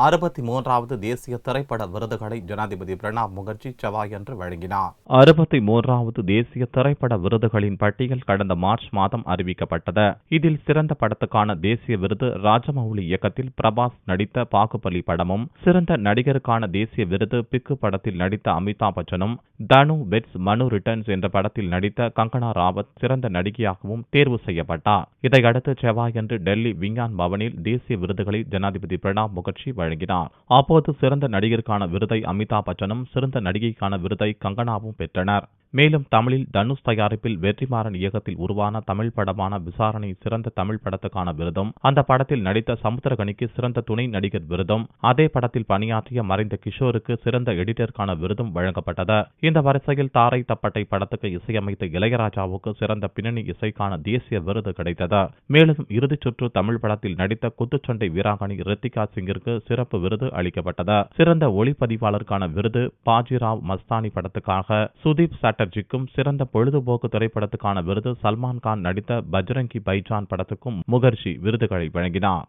63வது தேசிய திரைப்பட விருதுகளை ஜனாதிபதி பிரணாப் முகர்ஜி செவ்வாயன்று வழங்கினார். 63வது தேசிய திரைப்பட விருதுகளின் பட்டியல் கடந்த மார்ச் மாதம் அறிவிக்கப்பட்டது. இதில் சிறந்த படத்துக்கான தேசிய விருது ராஜமௌலி இயக்கத்தில் பிரபாஸ் நடித்த பாகுபலி படமும், சிறந்த நடிகருக்கான தேசிய விருது பிக்கு படத்தில் நடித்த அமிதாப் பச்சனும், தனு வெட்ஸ் மனு ரிட்டர்ன்ஸ் என்ற படத்தில் நடித்த கங்கனா ராவத் சிறந்த நடிகையாகவும் தேர்வு செய்யப்பட்டார். இதையடுத்து செவ்வாயன்று டெல்லி விஞ்ஞான் பவனில் தேசிய விருதுகளை ஜனாதிபதி பிரணாப் முகர்ஜி வழங்கினார். அப்போது சிறந்த நடிகருக்கான விருதை அமிதாப் பச்சனும், சிறந்த நடிகைக்கான விருதை கங்கனாவும் பெற்றனர். மேலும் தமிழில் தனுஷ் தயாரிப்பில் வெற்றிமாறன் இயக்கத்தில் உருவான தமிழ் படமான விசாரணை சிறந்த தமிழ் படத்துக்கான விருதும், அந்த படத்தில் நடித்த சமுத்திரகனிக்கு சிறந்த துணை நடிகர் விருதும், அதே படத்தில் பணியாற்றிய மறைந்த கிஷோருக்கு சிறந்த எடிட்டருக்கான விருதும் வழங்கப்பட்டது. இந்த வரிசையில் தாரை தப்பட்டை படத்துக்கு இசையமைத்த இளையராஜாவுக்கு சிறந்த பின்னணி இசைக்கான தேசிய விருது கிடைத்தது. மேலும் இறுதிச் சுற்று தமிழ் படத்தில் நடித்த குத்துச்சண்டை வீராங்கனை ரித்திகா சிங்கிற்கு சிறப்பு விருது அளிக்கப்பட்டது. சிறந்த ஒளிப்பதிவாளருக்கான விருது பாஜிராவ் மஸ்தானி படத்துக்காக சுதீப் சாட்டர்ஜிக்கும், சிறந்த பொழுதுபோக்கு திரைப்படத்துக்கான விருது சல்மான் கான் நடித்த பஜ்ரங்கி பைஜான் படத்துக்கும் முகர்ஜி விருதுகளை வழங்கினார்.